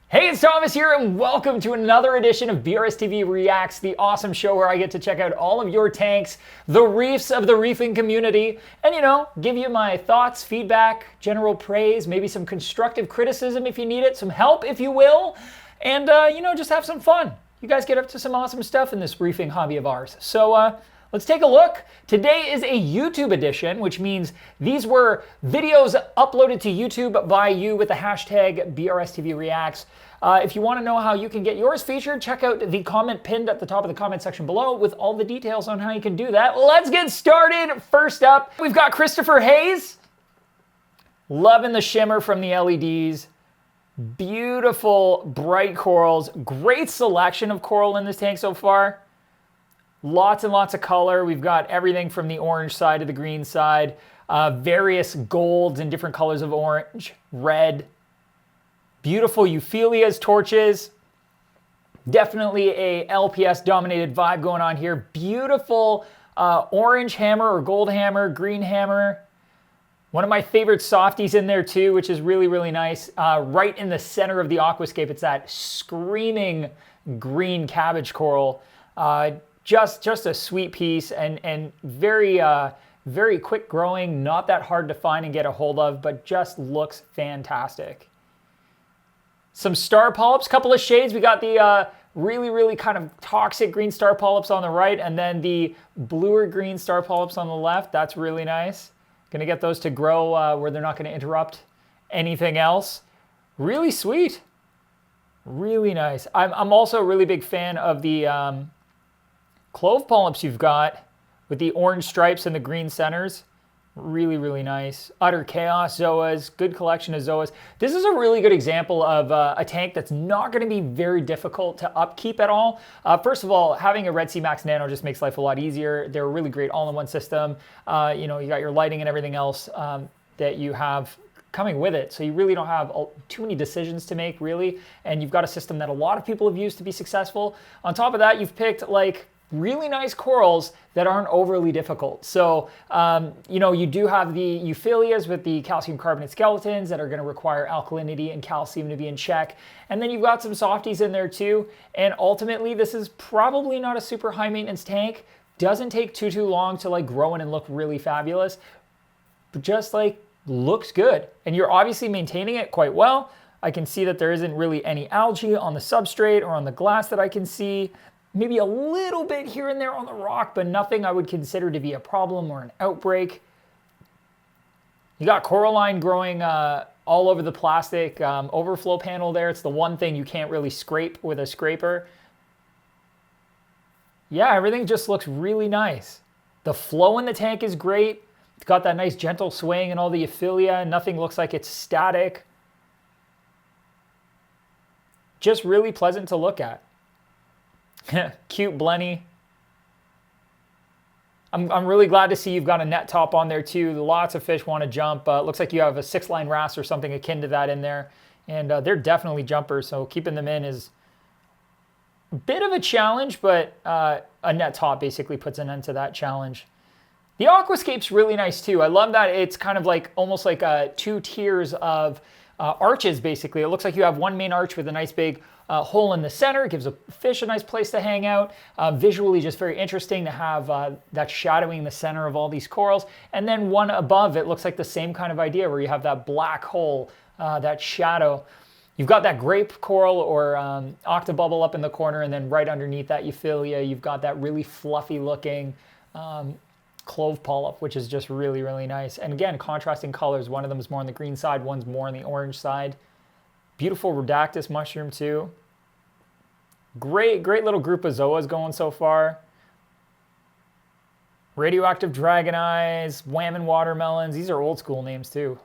Hey, it's Thomas here, and welcome to another edition of BRStv Reacts, the awesome show where I get to check out all of your tanks, the reefs of the reefing community, and give you my thoughts, feedback, general praise, maybe some constructive criticism if you need it, some help if you will, and just have some fun. You guys get up to some awesome stuff in this reefing hobby of ours. So let's take a look. Today is a YouTube edition, which means these were videos uploaded to YouTube by you with the hashtag BRStv Reacts. If you want to know how you can get yours featured, check out the comment pinned at the top of the comment section below with all the details on how you can do that. Let's get started. First up, we've got Christopher Hayes. Loving the shimmer from the LEDs. Beautiful bright corals. Great selection of coral in this tank so far. Lots and lots of color. We've got everything from the orange side to the green side. Various golds and different colors of orange, red. Beautiful euphyllias, torches. Definitely a LPS dominated vibe going on here. Beautiful orange hammer or gold hammer, green hammer. One of my favorite softies in there too, which is really, really nice. Right in the center of the aquascape, it's that screaming green cabbage coral. Just a sweet piece and very, very quick growing, not that hard to find and get a hold of, but just looks fantastic. Some star polyps, couple of shades. We got the really, really kind of toxic green star polyps on the right, and then the bluer green star polyps on the left. That's really nice. Gonna get those to grow where they're not gonna interrupt anything else. Really sweet. Really nice. I'm also a really big fan of the clove polyps you've got with the orange stripes and the green centers. Really, really nice. Utter chaos zoas, good collection of zoas. This is a really good example of a tank that's not going to be very difficult to upkeep at all. First of all, having a Red Sea Max Nano just makes life a lot easier. They're a really great all-in-one system. You got your lighting and everything else that you have coming with it. So you really don't have too many decisions to make, really. And you've got a system that a lot of people have used to be successful. On top of that, you've picked really nice corals that aren't overly difficult. So, you do have the euphyllias with the calcium carbonate skeletons that are going to require alkalinity and calcium to be in check. And then you've got some softies in there too. And ultimately, this is probably not a super high maintenance tank. Doesn't take too long to grow in and look really fabulous, but just looks good. And you're obviously maintaining it quite well. I can see that there isn't really any algae on the substrate or on the glass that I can see. Maybe a little bit here and there on the rock, but nothing I would consider to be a problem or an outbreak. You got coralline growing all over the plastic overflow panel there. It's the one thing you can't really scrape with a scraper. Yeah, everything just looks really nice. The flow in the tank is great. It's got that nice gentle swing and all the euphyllia. Nothing looks like it's static. Just really pleasant to look at. Cute blenny. I'm really glad to see you've got a net top on there too. Lots of fish want to jump. Looks like you have a 6-line wrasse or something akin to that in there. And they're definitely jumpers, so keeping them in is a bit of a challenge, but a net top basically puts an end to that challenge. The aquascape's really nice too. I love that it's kind of almost like 2 tiers of arches basically. It looks like you have one main arch with a nice big hole in the center. It gives a fish a nice place to hang out. Visually just very interesting to have that shadowing the center of all these corals. And then one above it looks like the same kind of idea where you have that black hole, that shadow. You've got that grape coral or octobubble up in the corner, and then right underneath that euphyllia, you've got that really fluffy looking clove polyp, which is just really, really nice. And again, contrasting colors. One of them is more on the green side, one's more on the orange side. Beautiful Rhodactis mushroom too. Great little group of zoas going so far. Radioactive dragon eyes, whammon watermelons. These are old school names too.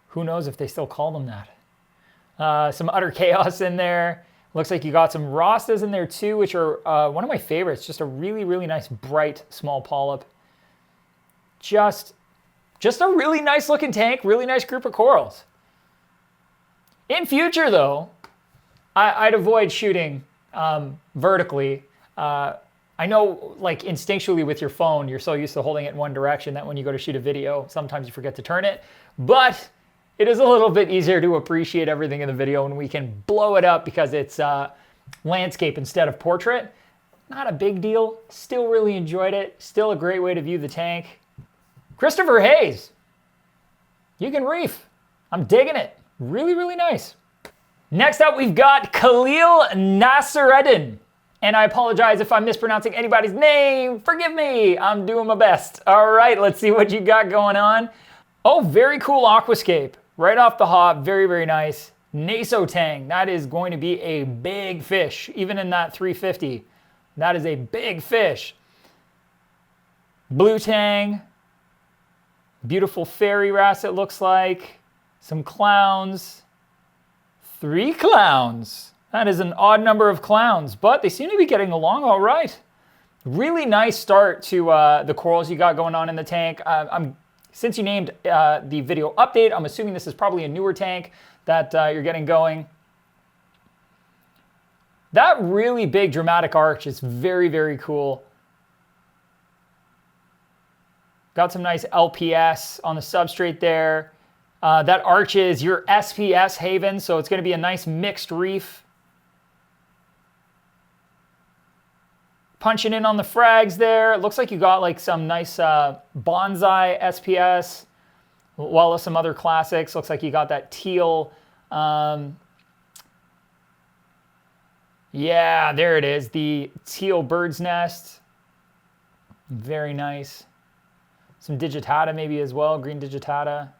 Who knows if they still call them that. Some utter chaos in there. Looks like you got some rostas in there too, which are one of my favorites. Just a really, really nice, bright, small polyp. Just a really nice looking tank, really nice group of corals. In future though, I'd avoid shooting vertically. I know instinctually with your phone, you're so used to holding it in one direction that when you go to shoot a video, sometimes you forget to turn it. But it is a little bit easier to appreciate everything in the video when we can blow it up because it's landscape instead of portrait. Not a big deal. Still really enjoyed it. Still a great way to view the tank. Christopher Hayes, you can reef. I'm digging it. Really, really nice. Next up, we've got Khalil Nasereddin. And I apologize if I'm mispronouncing anybody's name. Forgive me. I'm doing my best. All right, let's see what you got going on. Oh, very cool aquascape. Right off the hop. Very, very nice. Naso tang. That is going to be a big fish, even in that 350. That is a big fish. Blue tang. Beautiful fairy wrasse, it looks like. Some clowns. 3 clowns. That is an odd number of clowns, but they seem to be getting along all right. Really nice start to the corals you got going on in the tank. Since you named the video update, I'm assuming this is probably a newer tank that you're getting going. That really big dramatic arch is very, very cool. Got some nice LPS on the substrate there. That arch is your SPS haven, so it's going to be a nice mixed reef. Punching in on the frags there. It looks like you got like some nice bonsai SPS, well as some other classics. Looks like you got that teal. Yeah, there it is. The teal bird's nest. Very nice. Some digitata maybe as well, green digitata.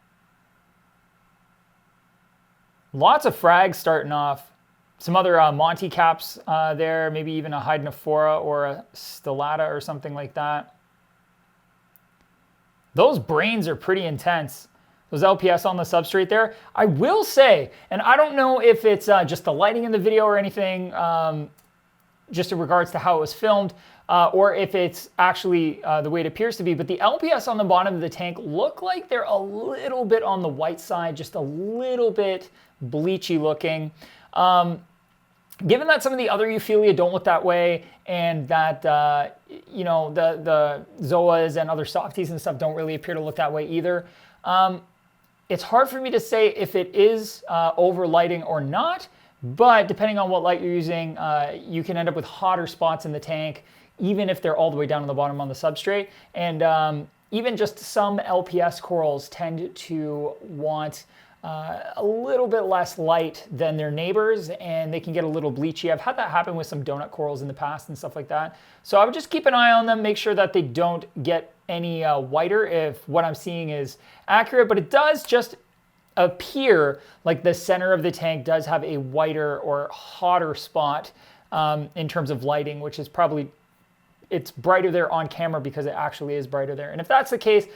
Lots of frags starting off. Some other Monty caps there, maybe even a Hydnophora or a Stellata or something like that. Those brains are pretty intense. Those LPS on the substrate there. I will say, and I don't know if it's just the lighting in the video or anything, just in regards to how it was filmed, or if it's actually the way it appears to be, but the LPS on the bottom of the tank look like they're a little bit on the white side, just a little bit bleachy looking. Given that some of the other Euphyllia don't look that way, and that you know, the Zoas and other softies and stuff don't really appear to look that way either, it's hard for me to say if it is over lighting or not, but depending on what light you're using, you can end up with hotter spots in the tank, even if they're all the way down on the bottom on the substrate. And even just some LPS corals tend to want a little bit less light than their neighbors, and they can get a little bleachy. I've had that happen with some donut corals in the past and stuff like that. So I would just keep an eye on them, make sure that they don't get any whiter if what I'm seeing is accurate, but it does just appear like the center of the tank does have a whiter or hotter spot in terms of lighting, which is probably, it's brighter there on camera because it actually is brighter there. And if that's the case,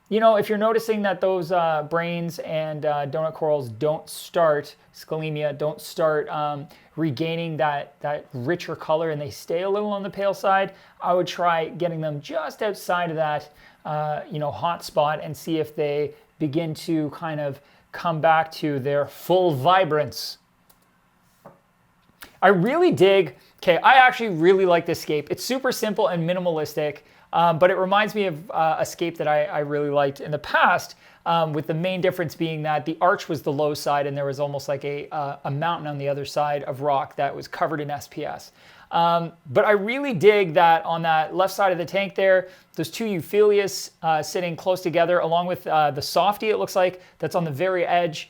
you know, if you're noticing that those brains and donut corals don't start, scalemia, don't start regaining that richer color and they stay a little on the pale side, I would try getting them just outside of that, you know, hot spot and see if they begin to kind of come back to their full vibrance. I really dig, okay, I actually really like this scape. It's super simple and minimalistic. But it reminds me of a scape that I really liked in the past, with the main difference being that the arch was the low side and there was almost like a mountain on the other side of rock that was covered in SPS. But I really dig that on that left side of the tank there, those two Euphyllias sitting close together along with the softie, it looks like, that's on the very edge.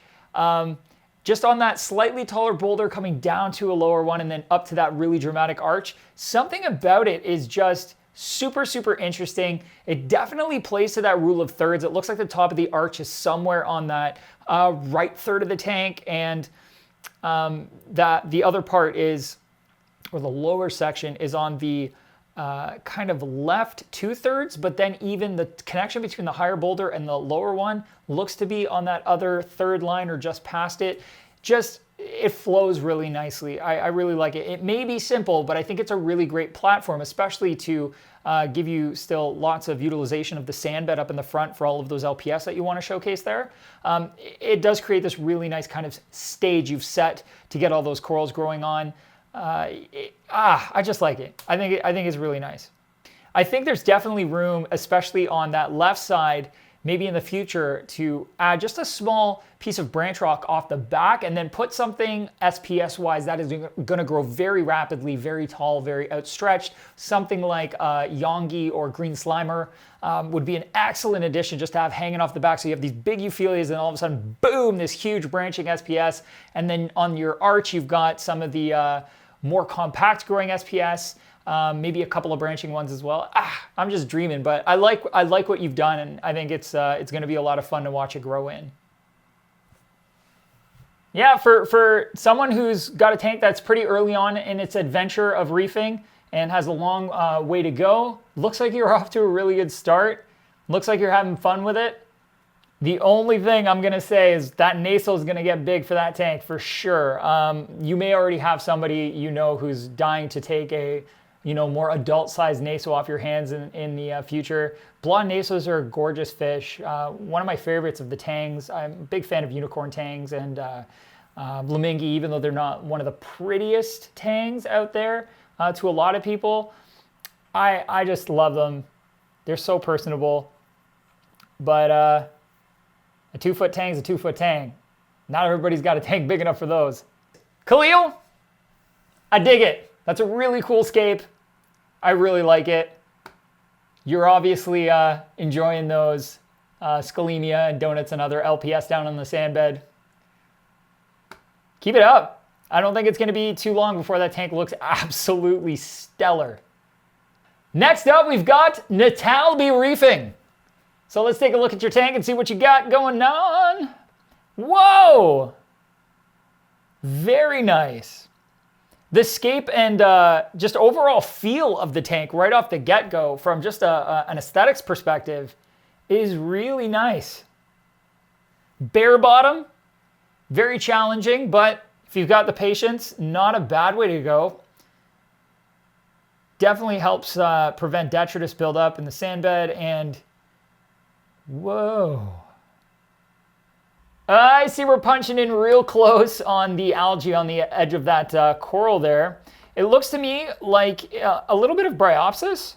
Just on that slightly taller boulder coming down to a lower one and then up to that really dramatic arch. Something about it is just super, super interesting. It definitely plays to that rule of thirds. It looks like the top of the arch is somewhere on that right third of the tank, and that the other part is, or the lower section is on the kind of left 2/3, but then even the connection between the higher boulder and the lower one looks to be on that other third line or just past it. Just, it flows really nicely. I really like it. It may be simple, but I think it's a really great platform, especially to give you still lots of utilization of the sand bed up in the front for all of those LPS that you want to showcase there. It does create this really nice kind of stage you've set to get all those corals growing on. I just like it. I think it's really nice. I think there's definitely room, especially on that left side, maybe in the future to add just a small piece of branch rock off the back and then put something SPS wise that is going to grow very rapidly, very tall, very outstretched. Something like Yongi or green slimer would be an excellent addition just to have hanging off the back. So you have these big euphyllias and all of a sudden, boom, this huge branching SPS. And then on your arch, you've got some of the more compact growing SPS. Maybe a couple of branching ones as well. I'm just dreaming, but I like what you've done, and I think it's going to be a lot of fun to watch it grow in. Yeah, for someone who's got a tank that's pretty early on in its adventure of reefing and has a long way to go, looks like you're off to a really good start. Looks like you're having fun with it. The only thing I'm going to say is that nasal is going to get big for that tank for sure. You may already have somebody you know who's dying to take a more adult-sized naso off your hands in the future. Blonde nasos are a gorgeous fish. One of my favorites of the tangs. I'm a big fan of unicorn tangs and Flamingi, even though they're not one of the prettiest tangs out there to a lot of people. I just love them. They're so personable. But a 2-foot tang is a 2-foot tang. Not everybody's got a tank big enough for those. Khalil, I dig it. That's a really cool scape. I really like it. You're obviously enjoying those scalemia and donuts and other LPS down on the sand bed. Keep it up. I don't think it's going to be too long before that tank looks absolutely stellar. Next up, we've got Natal Reefing. So let's take a look at your tank and see what you got going on. Whoa! Very nice. The scape and just overall feel of the tank right off the get-go from just an aesthetics perspective is really nice. Bare bottom, very challenging, but if you've got the patience, not a bad way to go. Definitely helps prevent detritus buildup in the sand bed and whoa. I see we're punching in real close on the algae on the edge of that coral there. It looks to me like a little bit of bryopsis.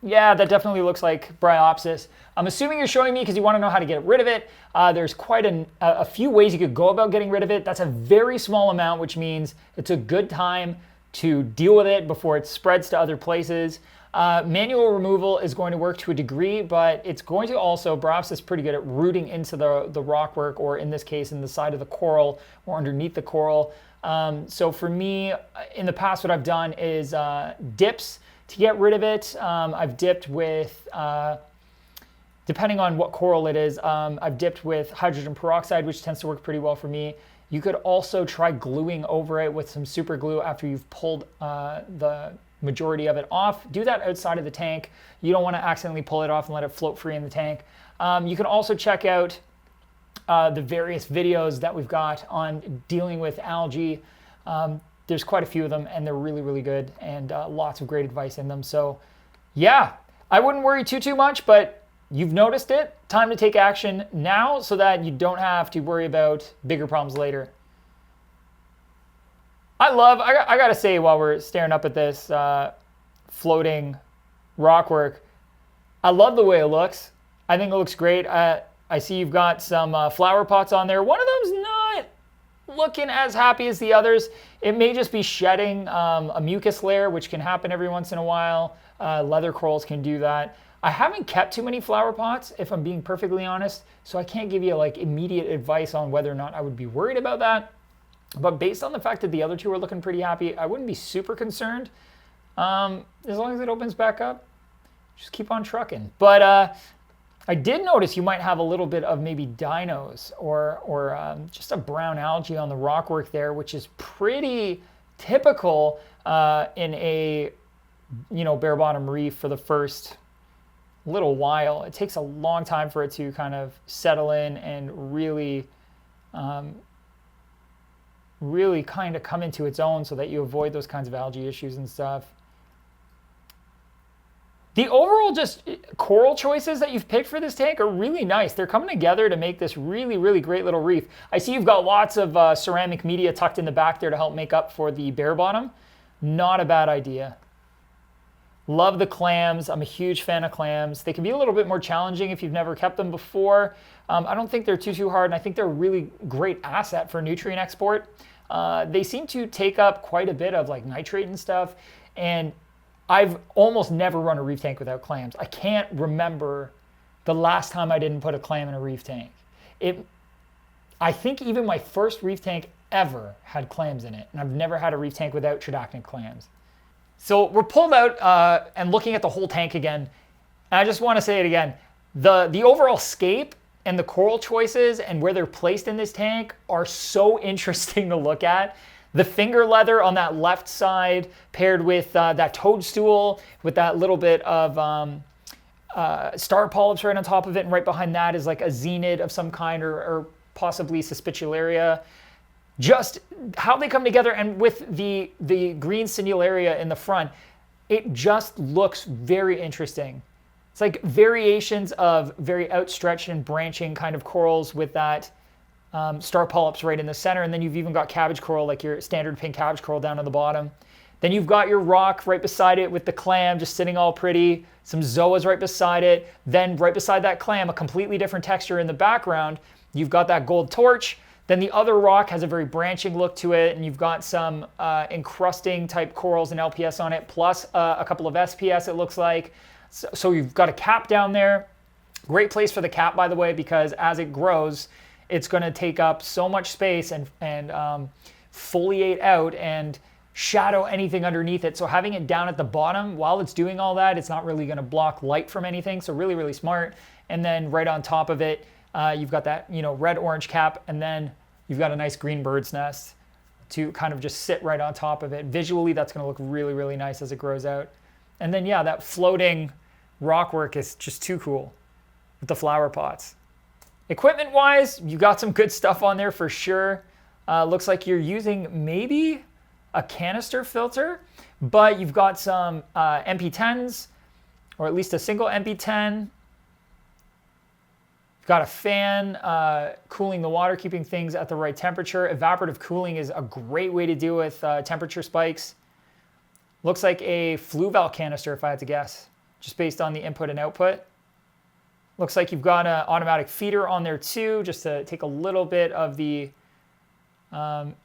Yeah, that definitely looks like bryopsis. I'm assuming you're showing me because you want to know how to get rid of it. There's quite a few ways you could go about getting rid of it. That's a very small amount, which means it's a good time to deal with it before it spreads to other places. Manual removal is going to work to a degree, but it's going to also, bryopsis is pretty good at rooting into the rockwork, or in this case, in the side of the coral or underneath the coral. So for me, in the past, what I've done is dips to get rid of it. I've dipped with, depending on what coral it is, I've dipped with hydrogen peroxide, which tends to work pretty well for me. You could also try gluing over it with some super glue after you've pulled the majority of it off. Do that outside of the tank. You don't want to accidentally pull it off and let it float free in the tank. You can also check out the various videos that we've got on dealing with algae. There's quite a few of them and they're really, really good and lots of great advice in them. So yeah, I wouldn't worry too much, but you've noticed it. Time to take action now so that you don't have to worry about bigger problems later. I gotta say, while we're staring up at this floating rockwork, I love the way it looks. I think it looks great. I see you've got some flower pots on there. One of them's not looking as happy as the others. It may just be shedding a mucus layer, which can happen every once in a while. Leather corals can do that. I haven't kept too many flower pots, if I'm being perfectly honest, so I can't give you like immediate advice on whether or not I would be worried about that. But based on the fact that the other two are looking pretty happy, I wouldn't be super concerned. As long as it opens back up, just keep on trucking. But I did notice you might have a little bit of maybe dinos or just a brown algae on the rockwork there, which is pretty typical in a bare bottom reef for the first little while. It takes a long time for it to kind of settle in and really kind of come into its own so that you avoid those kinds of algae issues and stuff. The overall just coral choices that you've picked for this tank are really nice. They're coming together to make this really, really great little reef. I see you've got lots of ceramic media tucked in the back there to help make up for the bare bottom. Not a bad idea. Love the clams. I'm a huge fan of clams. They can be a little bit more challenging if you've never kept them before. I don't think they're too hard, and I think they're a really great asset for nutrient export. They seem to take up quite a bit of like nitrate and stuff, and I've almost never run a reef tank without clams. I can't remember the last time I didn't put a clam in a reef tank. I think even my first reef tank ever had clams in it, and I've never had a reef tank without tridacnid clams. So we're pulled out and looking at the whole tank again. And I just want to say it again. The overall scape and the coral choices and where they're placed in this tank are so interesting to look at. The finger leather on that left side paired with that toadstool with that little bit of star polyps right on top of it. And right behind that is like a zenid of some kind or possibly Suspicularia. Just how they come together, and with the green Sinularia in the front, it just looks very interesting. It's like variations of very outstretched and branching kind of corals with that star polyps right in the center, and then you've even got cabbage coral, like your standard pink cabbage coral down on the bottom. Then you've got your rock right beside it with the clam just sitting all pretty, some zoas right beside it. Then right beside that clam, a completely different texture in the background, you've got that gold torch. Then the other rock has a very branching look to it, and you've got some encrusting type corals and LPS on it, plus a couple of SPS it looks like. So you've got a cap down there. Great place for the cap, by the way, because as it grows, it's going to take up so much space and foliate out and shadow anything underneath it. So having it down at the bottom while it's doing all that, it's not really going to block light from anything. So really, really smart. And then right on top of it, you've got that red-orange cap, and then you've got a nice green bird's nest to kind of just sit right on top of it. Visually, that's going to look really, really nice as it grows out. And then, yeah, that floating rock work is just too cool with the flower pots. Equipment-wise, you got some good stuff on there for sure. Looks like you're using maybe a canister filter, but you've got some MP10s, or at least a single MP10. Got a fan cooling the water, keeping things at the right temperature. Evaporative cooling is a great way to deal with temperature spikes. Looks like a flue valve canister, if I had to guess, just based on the input and output. Looks like you've got an automatic feeder on there too, just to take a little bit of the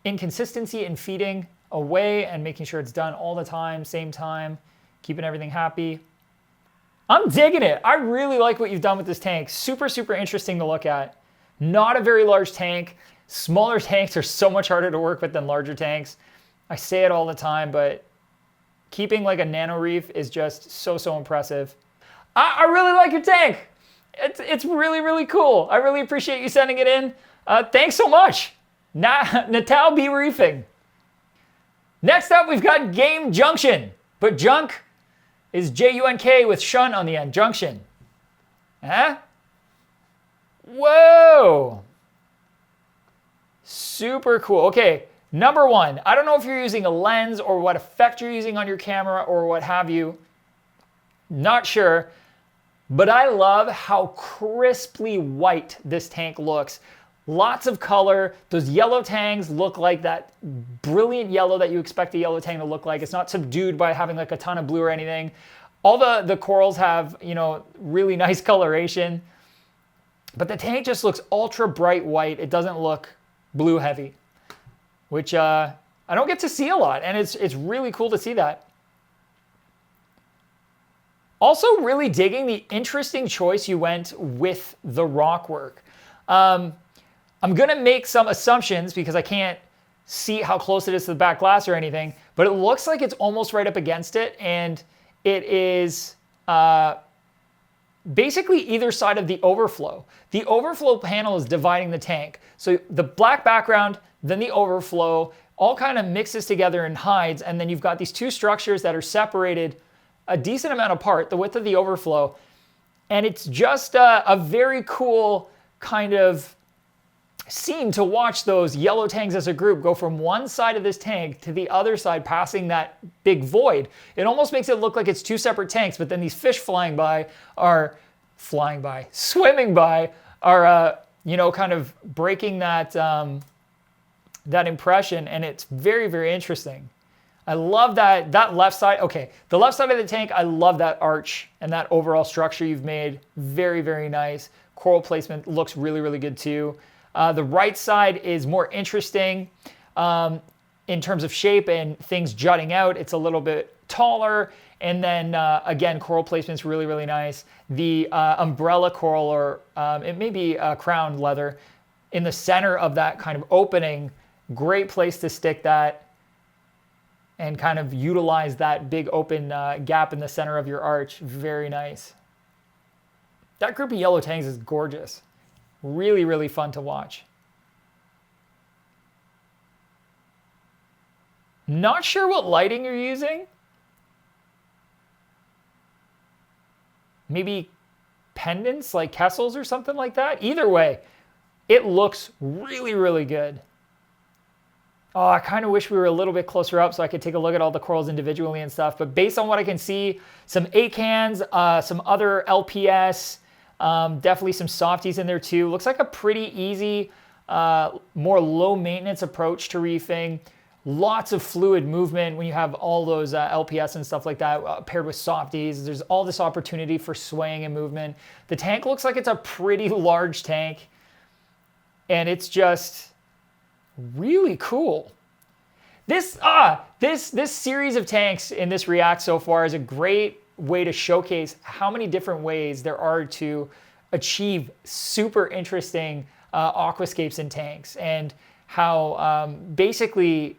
inconsistency in feeding away and making sure it's done all the time, same time, keeping everything happy. I'm digging it. I really like what you've done with this tank. Super, super interesting to look at. Not a very large tank. Smaller tanks are so much harder to work with than larger tanks. I say it all the time, but keeping like a nano reef is just so, so impressive. I really like your tank. It's really, really cool. I really appreciate you sending it in. Thanks so much. Natal be reefing. Next up, we've got Game Junction, but junk is J-U-N-K with shun on the end. Junction. Huh? Whoa. Super cool. Okay, number one, I don't know if you're using a lens or what effect you're using on your camera or what have you. Not sure. But I love how crisply white this tank looks. Lots of color. Those yellow tangs look like that brilliant yellow that you expect a yellow tang to look like. It's not subdued by having like a ton of blue or anything. All the corals have, really nice coloration. But the tank just looks ultra bright white. It doesn't look blue heavy, which I don't get to see a lot. And it's really cool to see that. Also really digging the interesting choice you went with the rock work. I'm gonna make some assumptions because I can't see how close it is to the back glass or anything, but it looks like it's almost right up against it, and it is basically either side of the overflow. The overflow panel is dividing the tank. So the black background, then the overflow, all kind of mixes together and hides, and then you've got these two structures that are separated a decent amount apart, the width of the overflow, and it's just a very cool kind of scene to watch those yellow tangs as a group go from one side of this tank to the other side, passing that big void. It almost makes it look like it's two separate tanks, but then these fish swimming by are, kind of breaking that, that impression, and it's very, very interesting. I love that left side. Okay, the left side of the tank, I love that arch and that overall structure you've made. Very, very nice. Coral placement looks really, really good too. The right side is more interesting in terms of shape and things jutting out. It's a little bit taller. And then again, coral placement's really, really nice. The umbrella coral, or it may be crown leather, in the center of that kind of opening, great place to stick that and kind of utilize that big open gap in the center of your arch. Very nice. That group of yellow tangs is gorgeous. Really, really fun to watch. Not sure what lighting you're using. Maybe pendants like Casillas or something like that. Either way, it looks really, really good. Oh, I kind of wish we were a little bit closer up so I could take a look at all the corals individually and stuff. But based on what I can see, some acans, some other LPS, definitely some softies in there too. Looks like a pretty easy, more low maintenance approach to reefing. Lots of fluid movement when you have all those LPS and stuff like that paired with softies. There's all this opportunity for swaying and movement. The tank looks like it's a pretty large tank, and it's just really cool. This series of tanks in this React so far is a great way to showcase how many different ways there are to achieve super interesting aquascapes in tanks, and how basically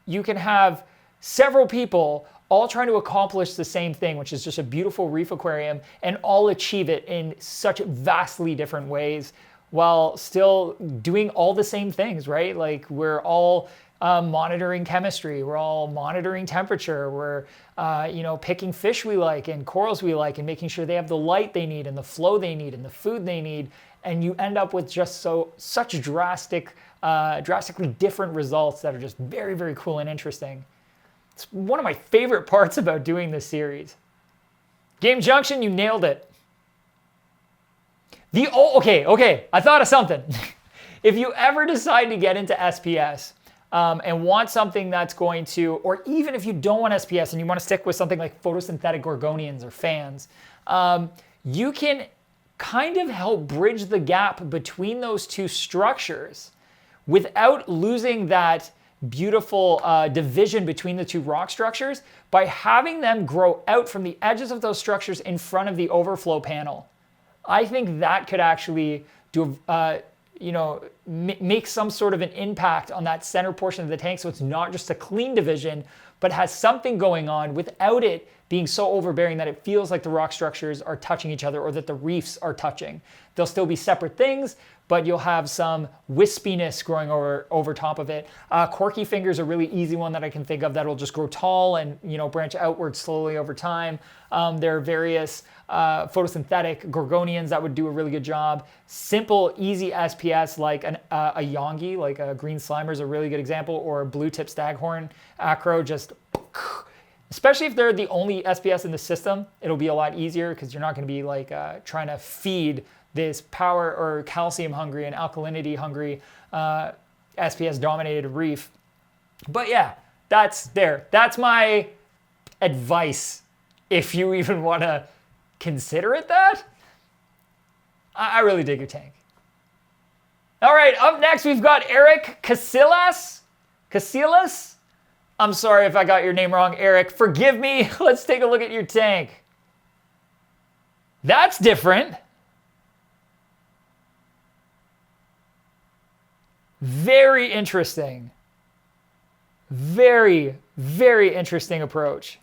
you can have several people all trying to accomplish the same thing, which is just a beautiful reef aquarium, and all achieve it in such vastly different ways while still doing all the same things, right? Like we're all monitoring chemistry, we're all monitoring temperature, we're picking fish we like and corals we like and making sure they have the light they need and the flow they need and the food they need. And you end up with just such drastically different results that are just very, very cool and interesting. It's one of my favorite parts about doing this series. Game Junction, you nailed it. Okay, I thought of something. If you ever decide to get into SPS and want something that's going to, or even if you don't want SPS and you want to stick with something like photosynthetic gorgonians or fans, you can kind of help bridge the gap between those two structures without losing that beautiful division between the two rock structures by having them grow out from the edges of those structures in front of the overflow panel. I think that could actually do, make some sort of an impact on that center portion of the tank, so it's not just a clean division, but has something going on without it being so overbearing that it feels like the rock structures are touching each other or that the reefs are touching. They'll still be separate things, but you'll have some wispiness growing over top of it. Corky finger's a really easy one that I can think of that'll just grow tall and branch outward slowly over time. There are various photosynthetic gorgonians that would do a really good job. Simple, easy SPS like a yongi, like a green slimer is a really good example, or a blue tip staghorn acro, just especially if they're the only SPS in the system, it'll be a lot easier because you're not going to be like trying to feed this power or calcium hungry and alkalinity hungry SPS dominated reef. But yeah, that's my advice if you even want to consider it that. I really dig your tank. All right, up next we've got Eric Casillas. I'm sorry if I got your name wrong, Eric. Forgive me. Let's take a look at your tank. That's different. Very interesting. Very, very interesting approach.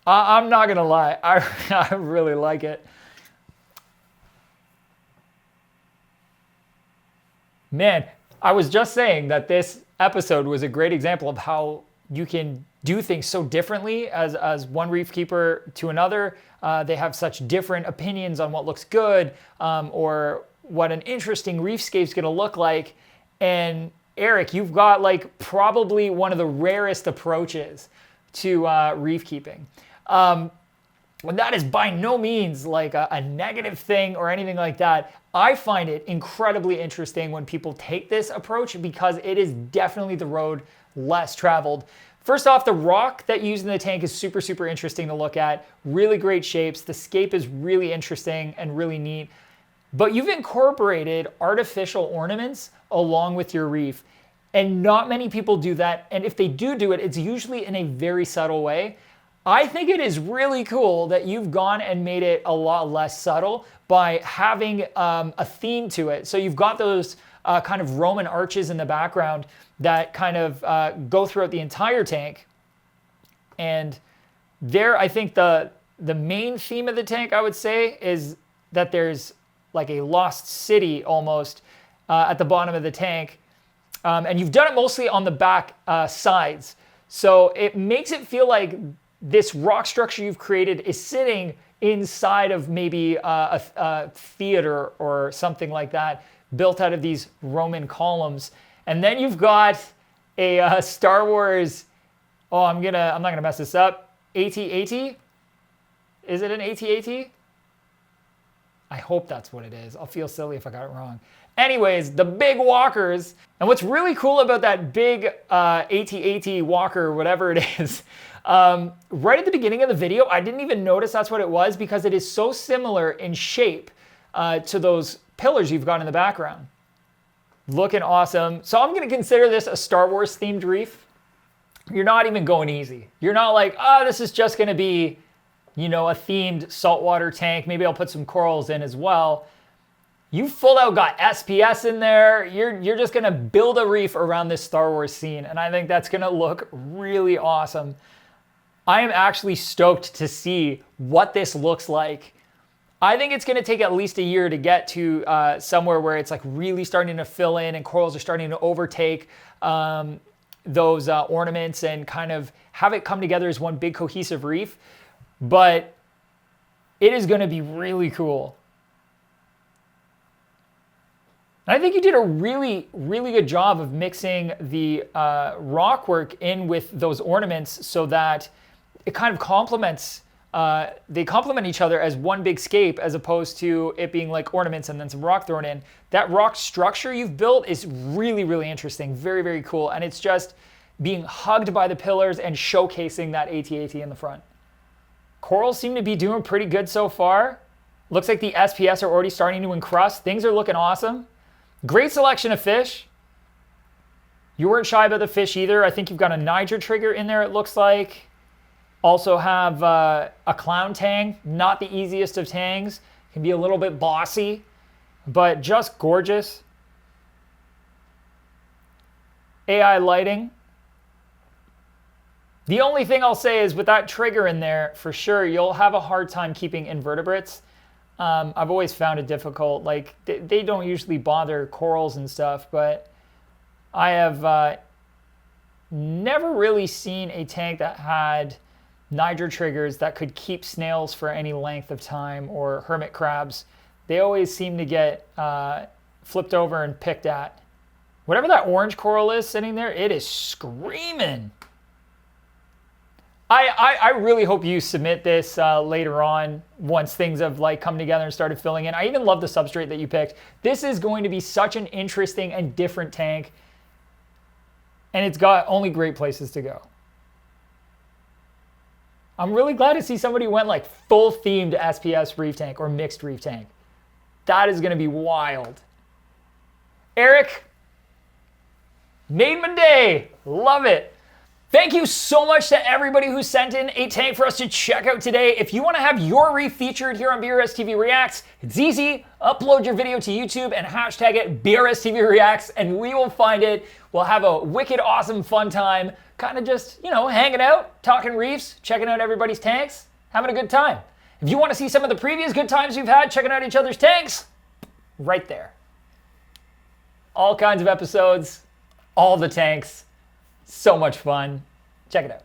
I'm not going to lie. I really like it. Man, I was just saying that this episode was a great example of how you can do things so differently as one reef keeper to another. They have such different opinions on what looks good or what an interesting reefscape is going to look like. And Eric, you've got like probably one of the rarest approaches to reef keeping. And that is by no means like a negative thing or anything like that. I find it incredibly interesting when people take this approach because it is definitely the road less traveled. First off, the rock that you use in the tank is super, super interesting to look at. Really great shapes. The scape is really interesting and really neat. But you've incorporated artificial ornaments along with your reef. And not many people do that. And if they do it, it's usually in a very subtle way. I think it is really cool that you've gone and made it a lot less subtle by having a theme to it. So you've got those kind of Roman arches in the background that kind of go throughout the entire tank. And there, I think the main theme of the tank, I would say, is that there's like a lost city almost at the bottom of the tank. And you've done it mostly on the back sides. So it makes it feel like this rock structure you've created is sitting inside of maybe a theater or something like that, built out of these Roman columns. And then you've got a Star Wars, I'm not gonna mess this up, AT-AT? Is it an AT-AT? I hope that's what it is. I'll feel silly if I got it wrong. Anyways, the big walkers. And what's really cool about that big AT-AT walker, whatever it is, right at the beginning of the video, I didn't even notice that's what it was because it is so similar in shape to those pillars you've got in the background. Looking awesome. So I'm gonna consider this a Star Wars themed reef. You're not even going easy. You're not like, this is just gonna be, a themed saltwater tank. Maybe I'll put some corals in as well. You full out got SPS in there. You're just gonna build a reef around this Star Wars scene. And I think that's gonna look really awesome. I am actually stoked to see what this looks like. I think it's gonna take at least a year to get to somewhere where it's like really starting to fill in and corals are starting to overtake those ornaments and kind of have it come together as one big cohesive reef. But it is gonna be really cool. I think you did a really, really good job of mixing the rock work in with those ornaments so that it kind of complements, they complement each other as one big scape as opposed to it being like ornaments and then some rock thrown in. That rock structure you've built is really, really interesting. Very, very cool. And it's just being hugged by the pillars and showcasing that AT-AT in the front. Corals seem to be doing pretty good so far. Looks like the SPS are already starting to encrust. Things are looking awesome. Great selection of fish. You weren't shy about the fish either. I think you've got a Niger trigger in there, it looks like. Also have a clown tang, not the easiest of tangs. Can be a little bit bossy, but just gorgeous. AI lighting. The only thing I'll say is with that trigger in there, for sure, you'll have a hard time keeping invertebrates. I've always found it difficult. Like they don't usually bother corals and stuff, but I have never really seen a tank that had Niger triggers that could keep snails for any length of time or hermit crabs. They always seem to get flipped over and picked at. Whatever that orange coral is sitting there, it is screaming. I really hope you submit this later on once things have like come together and started filling in. I even love the substrate that you picked. This is going to be such an interesting and different tank. And it's got only great places to go. I'm really glad to see somebody went like full themed SPS reef tank or mixed reef tank. That is going to be wild. Eric, made my day. Love it. Thank you so much to everybody who sent in a tank for us to check out today. If you want to have your reef featured here on BRStv Reacts, it's easy. Upload your video to YouTube and hashtag it BRStv Reacts and we will find it. We'll have a wicked awesome fun time, kind of just, hanging out, talking reefs, checking out everybody's tanks, having a good time. If you want to see some of the previous good times we've had checking out each other's tanks, right there. All kinds of episodes, all the tanks. So much fun. Check it out.